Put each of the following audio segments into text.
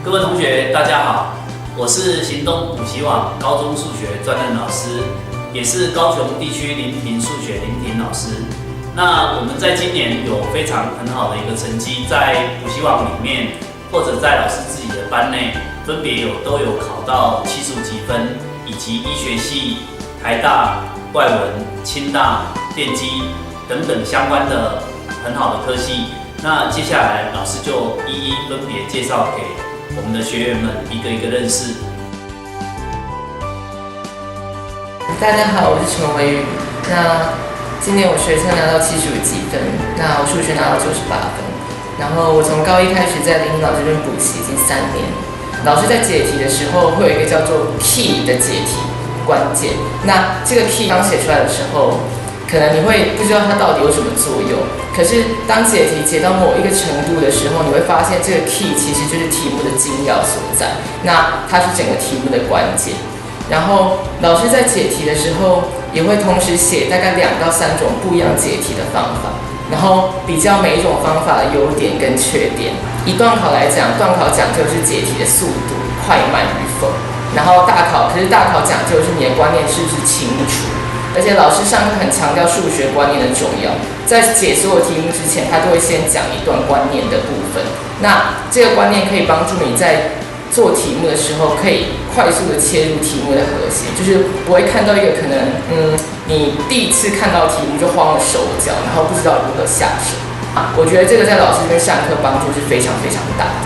各位同学，大家好，我是行动补习网高中数学专任老师，也是高雄地区林平数学林婷老师。那我们在今年有非常很好的一个成绩，在补习网里面或者在老师自己的班内，分别都有考到70几分，以及医学系、台大、外文、清大、电机等等相关的很好的科系。那接下来老师就一一分别介绍给我们的学员们一个一个认识。大家好，我是陈维宇。那今年我学测拿到75几分，那我数学拿到98分。然后我从高一开始在林老师这边补习已经3年。老师在解题的时候会有一个叫做 key 的解题关键。那这个 key 刚写出来的时候，可能你会不知道它到底有什么作用。可是当解题解到某一个程度的时候，你会发现这个 key 其实就是题目的精要所在。那它是整个题目的关键。然后老师在解题的时候，也会同时写大概2到3种不一样解题的方法，然后比较每一种方法的优点跟缺点。以段考来讲，段考讲究是解题的速度快慢与否，然后大考讲究是你的观念是不是清楚。而且老师上课很强调数学观念的重要，在解所有题目之前，他都会先讲一段观念的部分。那这个观念可以帮助你在做题目的时候，可以快速的切入题目的核心，就是不会看到一个可能你第一次看到题目就慌了手脚，然后不知道如何下手。我觉得这个在老师这边上课帮助是非常非常大的。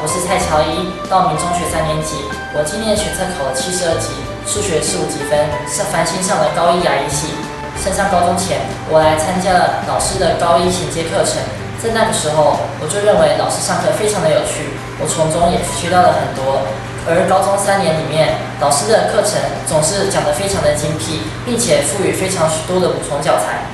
我是蔡乔伊，道明中学3年级。我今年学测考了72级，数学15几分，繁星上了高一牙医系。升上高中前，我来参加了老师的高一衔接课程。在那个时候，我就认为老师上课非常的有趣，我从中也学到了很多。而高中3年里面，老师的课程总是讲得非常的精辟，并且赋予非常多的补充教材。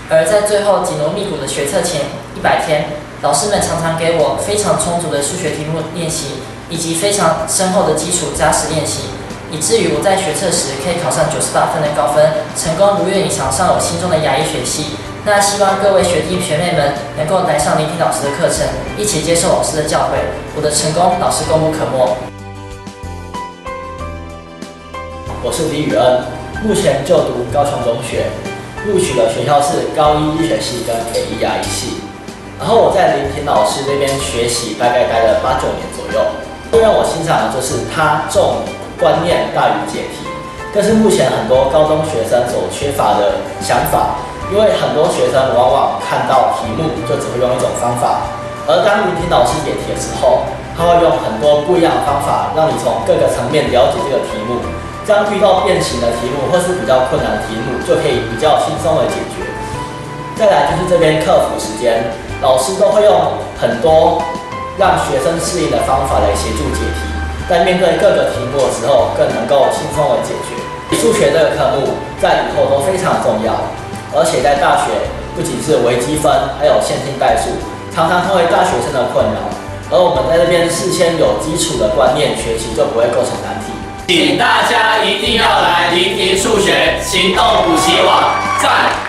而在最后紧锣密鼓的学测前100天，老师们常常给我非常充足的数学题目练习，以及非常深厚的基础扎实练习，以至于我在学测时可以考上98分的高分，成功如愿以偿上我心中的牙医学系。那希望各位学弟学妹们能够来上林婷老师的课程，一起接受老师的教诲。我的成功，老师功不可没。我是李宇恩，目前就读高雄中学，录取的学校是高一医学系跟北医牙医系。然后我在林婷老师那边学习，大概待了8、9年左右。最让我欣赏的就是他重观念大于解题，这是目前很多高中学生所缺乏的想法。因为很多学生往往看到题目就只会用一种方法，而当林婷老师解题的时候，他会用很多不一样的方法，让你从各个层面了解这个题目。这样遇到变形的题目或是比较困难的题目，就可以比较轻松的解决。再来就是这边课辅时间，老师都会用很多让学生适应的方法来协助解题，在面对各个题目的时候，更能够轻松的解决。数学这个科目在以后都非常重要。而且在大学，不仅是微积分，还有线性代数，常常成为大学生的困扰。而我们在这边事先有基础的观念学习，就不会构成难题。请大家一定要来林婷数学行动补习网，赞！